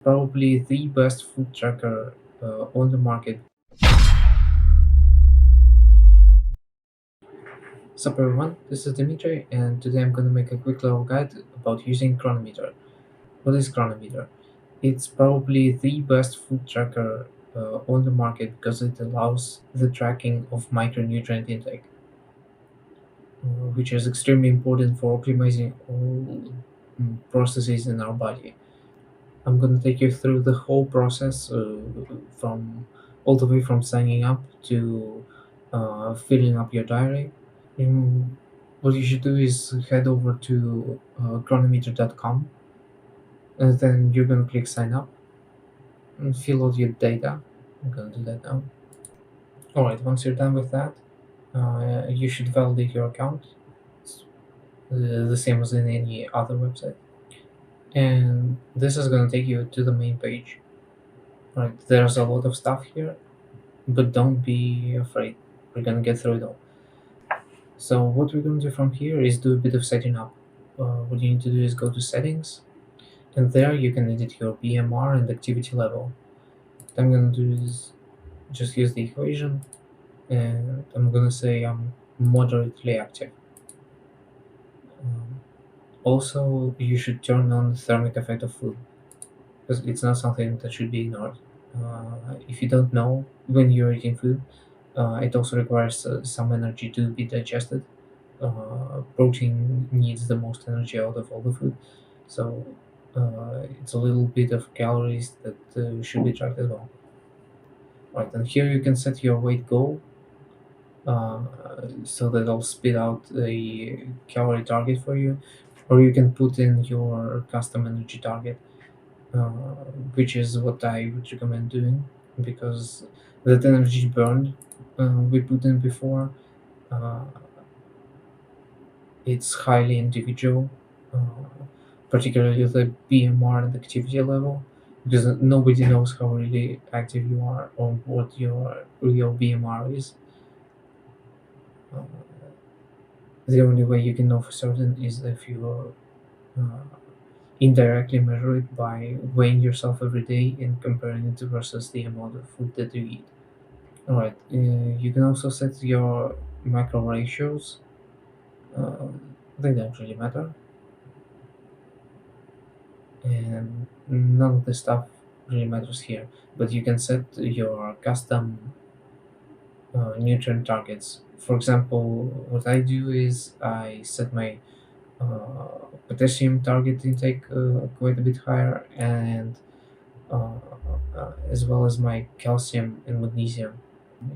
Probably the best food tracker on the market. Sup everyone, this is Dimitri, and today I'm going to make a quick little guide about using Cronometer. What is Cronometer? It's probably the best food tracker on the market because it allows the tracking of micronutrient intake, which is extremely important for optimizing all processes in our body. I'm going to take you through the whole process from all the way from signing up to filling up your diary. What you should do is head over to chronometer.com, and then you're going to click sign up and fill out your data. I'm going to do that now. Alright, once you're done with that, you should validate your account. It's the same as in any other website. And this is going to take you to the main page. Right, there's a lot of stuff here, but don't be afraid. We're going to get through it all. So what we're going to do from here is do a bit of setting up. What you need to do is go to settings, and there you can edit your BMR and activity level. What I'm going to do is just use the equation, and I'm going to say I'm moderately active. Um, Also, you should turn on the thermic effect of food because it's not something that should be ignored. If you don't know when you're eating food, it also requires some energy to be digested. Protein needs the most energy out of all the food, so it's a little bit of calories that should be tracked as well. Right, and here you can set your weight goal uh, so that it'll spit out a calorie target for you, or you can put in your custom energy target, which is what I would recommend doing because that energy burned we put in before. Uh, it's highly individual, particularly the BMR and activity level, because nobody knows how really active you are or what your real BMR is. Uh, the only way you can know for certain is if you uh, indirectly measure it by weighing yourself every day and comparing it versus the amount of food that you eat. Alright, you can also set your macro ratios. Uh, they don't really matter, and none of the stuff really matters here. But you can set your custom nutrient targets. For example, what I do is I set my potassium target intake quite a bit higher, and uh, as well as my calcium and magnesium.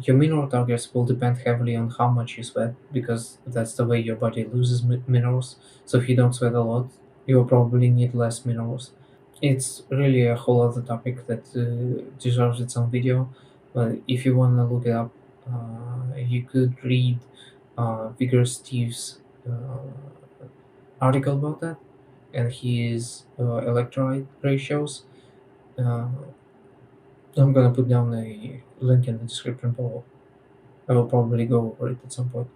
Your mineral targets will depend heavily on how much you sweat because that's the way your body loses minerals. So if you don't sweat a lot, you will probably need less minerals. It's really a whole other topic that deserves its own video. But if you want to look it up, you could read Vigorous Steve's article about that and his electrolyte ratios. Uh, I'm gonna put down a link in the description below. I will probably go over it at some point.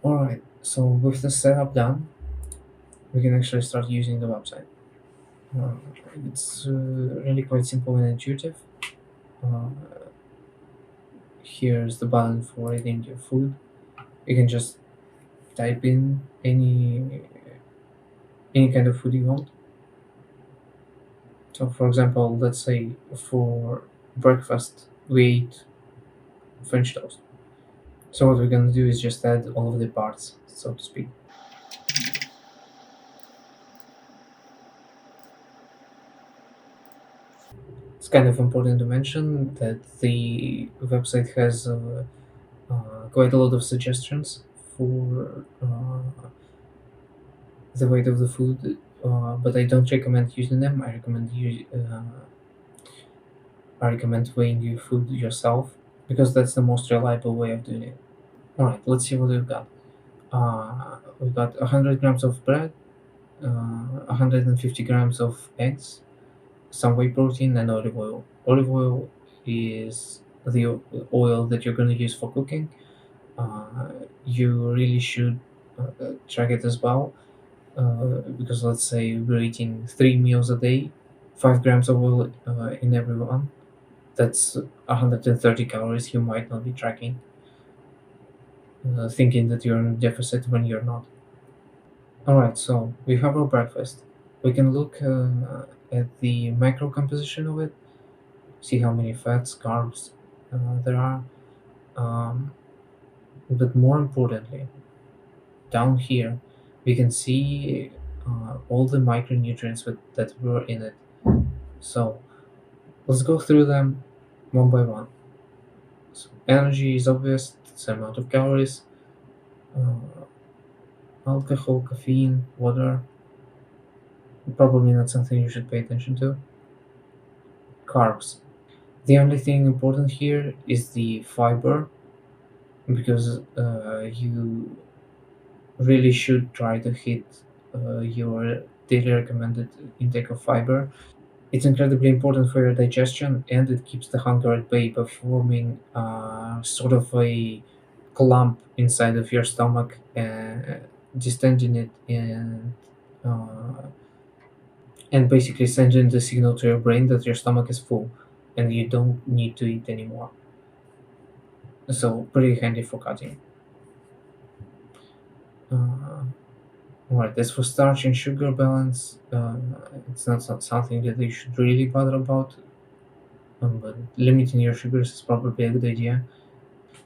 Alright, so with the setup done, we can actually start using the website. Uh, it's really quite simple and intuitive. Uh, Here's the button for editing your food. You can just type in any kind of food you want. So, for example, let's say for breakfast we ate French toast. So what we're gonna do is just add all of the parts, so to speak. It's kind of important to mention that the website has quite a lot of suggestions for the weight of the food, but I don't recommend using them. I recommend weighing your food yourself because that's the most reliable way of doing it. All right, let's see what we've got. We've got 100 grams of bread, 150 grams of eggs, some whey protein, and olive oil. Olive oil is the oil that you're going to use for cooking. You really should track it as well because let's say we're eating 3 meals a day. 5 grams of oil in every one. That's 130 calories you might not be tracking, thinking that you're in a deficit when you're not. Alright, so we have our breakfast. We can look at the macro composition of it, see how many fats, carbs there are. Um, but more importantly, down here, we can see all the micronutrients that were in it. So let's go through them one by one. So energy is obvious, it's the amount of calories, uh, alcohol, caffeine, water, probably not something you should pay attention to. Carbs. The only thing important here is the fiber, because you really should try to hit your daily recommended intake of fiber. It's incredibly important for your digestion, and it keeps the hunger at bay by forming sort of a clump inside of your stomach, distending it uh, and basically sending the signal to your brain that your stomach is full and you don't need to eat anymore. So pretty handy for cutting. Uh, right. As for starch and sugar balance, it's not something that you should really bother about. But limiting your sugars is probably a good idea.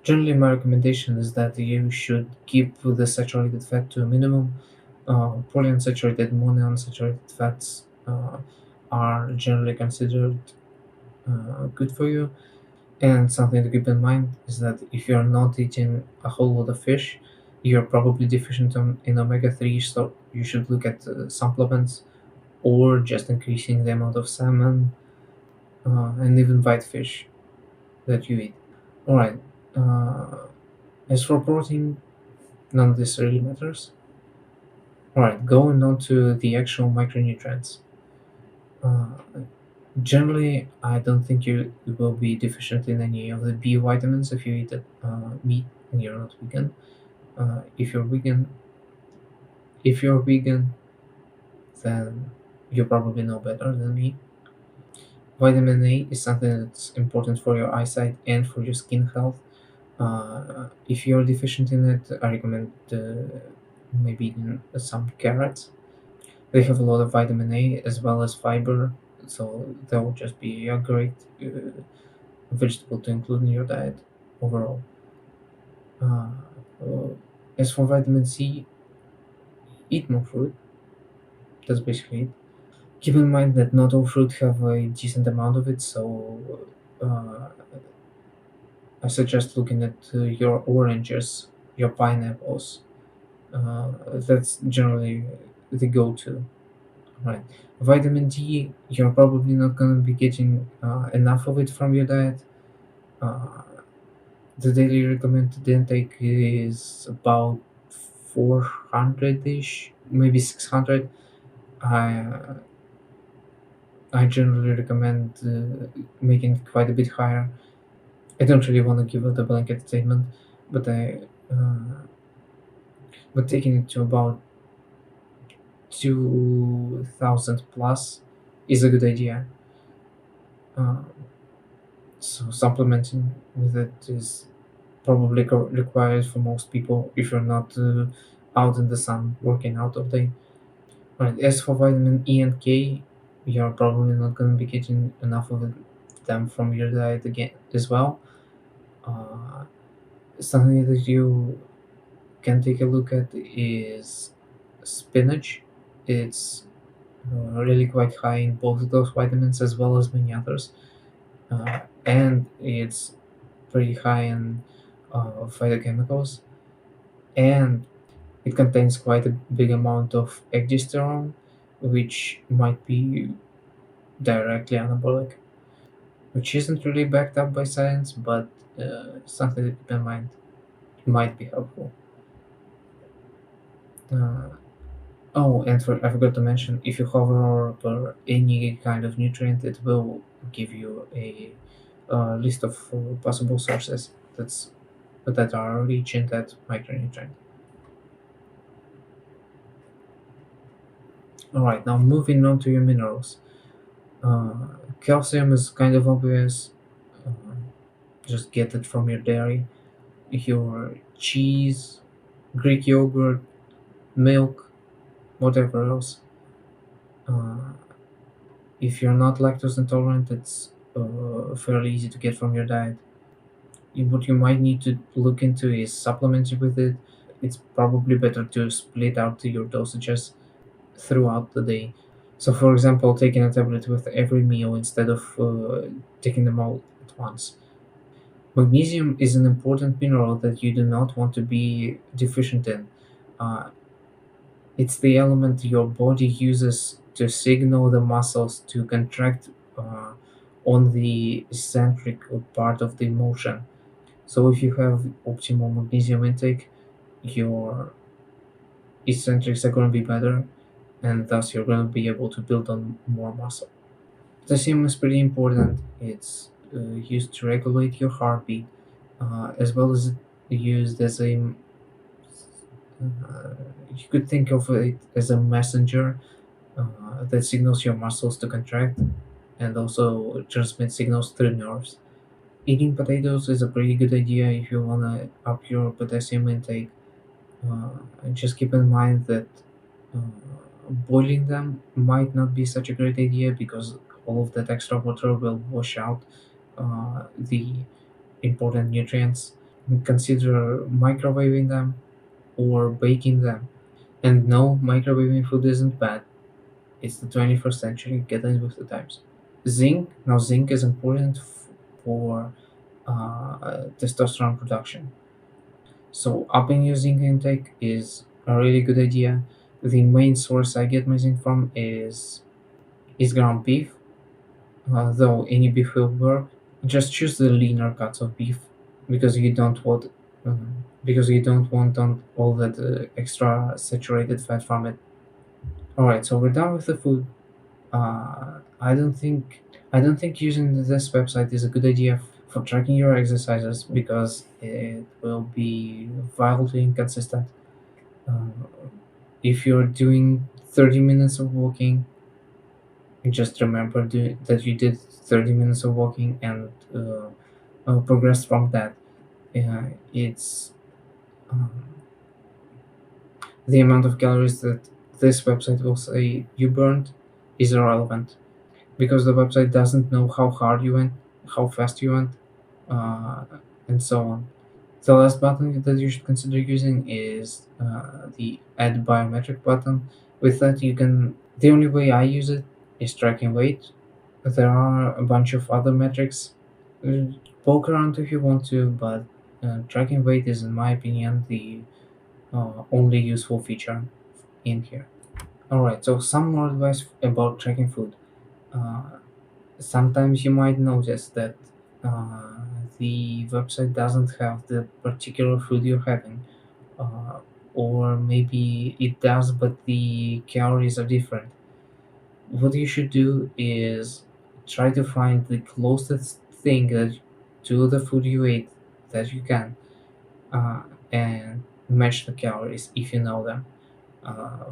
Generally, my recommendation is that you should keep the saturated fat to a minimum. Polyunsaturated, monounsaturated fats are generally considered good for you. And something to keep in mind is that if you're not eating a whole lot of fish, you're probably deficient in omega 3, so you should look at supplements or just increasing the amount of salmon and even whitefish that you eat. Alright, uh, as for protein, none of this really matters. Alright, going on to the actual micronutrients. Uh, Generally, I don't think you will be deficient in any of the B vitamins if you eat meat and you're not vegan. If you're vegan, then you probably know better than me. Vitamin A is something that's important for your eyesight and for your skin health. If you're deficient in it, I recommend maybe eating some carrots. They have a lot of vitamin A as well as fiber, so that will just be a great vegetable to include in your diet overall. Uh, uh, as for vitamin C, eat more fruit. That's basically it. Keep in mind that not all fruit have a decent amount of it, so uh, I suggest looking at your oranges, your pineapples. That's generally the go-to. Right. Vitamin D, you're probably not going to be getting enough of it from your diet. Uh, the daily recommended intake is about 400 ish, maybe 600. I, I generally recommend making it quite a bit higher. I don't really want to give out a blanket statement, but but taking it to about 2000 plus is a good idea. Uh, so supplementing with it is probably required for most people if you're not out in the sun working out all day. Right. As for vitamin E and K, you're probably not going to be getting enough of them from your diet again as well. Uh, Something that you can take a look at is spinach. It's really quite high in both of those vitamins as well as many others, and it's pretty high in phytochemicals, and it contains quite a big amount of ecdysterone, which might be directly anabolic, which isn't really backed up by science, but something to keep in mind might be helpful. Uh, oh, and I forgot to mention, if you hover over any kind of nutrient, it will give you a list of possible sources that are rich in that micronutrient. All right, now moving on to your minerals. Uh, Calcium is kind of obvious. Uh, just get it from your dairy, your cheese, Greek yogurt, milk, whatever else. Uh, if you're not lactose intolerant, it's fairly easy to get from your diet. What you might need to look into is supplements with it. It's probably better to split out your dosages throughout the day. So, for example, taking a tablet with every meal instead of taking them all at once. Magnesium is an important mineral that you do not want to be deficient in. Uh, it's the element your body uses to signal the muscles to contract on the eccentric part of the motion. So, if you have optimal magnesium intake, your eccentrics are going to be better, and thus you're going to be able to build on more muscle. Potassium is pretty important. It's used to regulate your heartbeat, as well as used as a. You could think of it as a messenger that signals your muscles to contract and also transmit signals through nerves. Eating potatoes is a pretty good idea if you want to up your potassium intake. And just keep in mind that uh, boiling them might not be such a great idea because all of that extra water will wash out the important nutrients. Consider microwaving them or baking them. And no, microwaving food isn't bad. It's the 21st century. Get in with the times. Zinc is important for testosterone production. So upping your zinc intake is a really good idea. The main source I get my zinc from is ground beef, though any beef will work. Just choose the leaner cuts of beef because you don't want all that extra saturated fat from it. All right, so we're done with the food. I don't think using this website is a good idea for tracking your exercises because it will be wildly inconsistent. Uh, if you're doing 30 minutes of walking, just remember that you did 30 minutes of walking and progress from that. It's um, the amount of calories that this website will say you burned is irrelevant because the website doesn't know how hard you went, how fast you went, uh, and so on. The last button that you should consider using is the Add Biometric button. With that, you can. The only way I use it is tracking weight. There are a bunch of other metrics. Poke around if you want to, but tracking weight is, in my opinion, the only useful feature in here. Alright, so some more advice about tracking food. Uh, Sometimes you might notice that uh, the website doesn't have the particular food you're having, uh, or maybe it does, but the calories are different. What you should do is try to find the closest thing to the food you ate that you can, uh, and match the calories if you know them.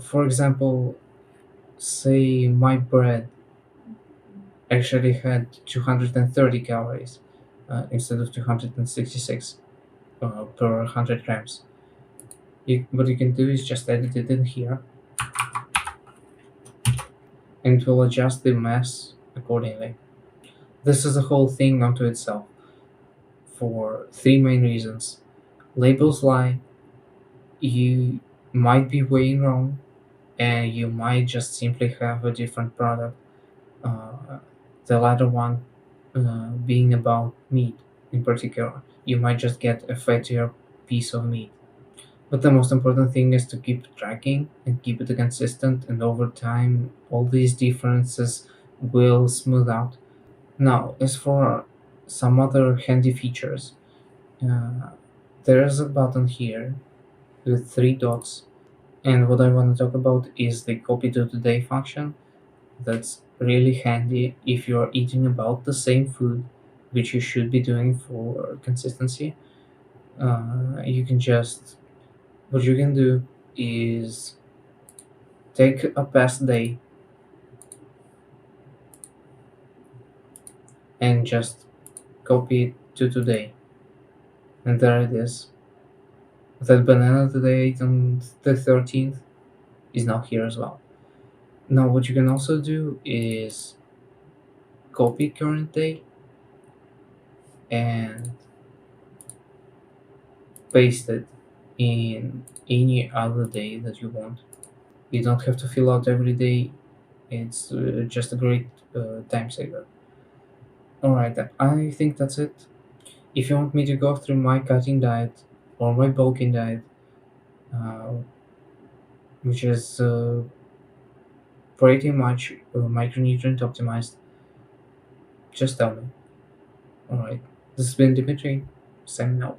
For example, say my bread actually had 230 calories instead of 266 per 100 grams. What you can do is just edit it in here and it will adjust the mass accordingly. This is a whole thing unto itself for three main reasons. Labels lie, you might be weighing wrong, and you might just simply have a different product. Uh, the latter one being about meat in particular. You might just get a fattier piece of meat. But the most important thing is to keep tracking and keep it consistent, and over time, all these differences will smooth out. Now, as for some other handy features, uh, there is a button here with three dots, and what I want to talk about is the copy to today function. That's really handy if you're eating about the same food, which you should be doing for consistency. You can just, what you can do is take a past day and just copy it to today. And there it is. That banana that I ate on the 13th is now here as well. Now, what you can also do is copy current day and paste it in any other day that you want. You don't have to fill out every day. It's just a great time saver. Alright, then I think that's it. If you want me to go through my cutting diet or my bulking diet, uh, which is pretty much micronutrient optimized, just tell me. Alright, this has been Dimitri, signing out.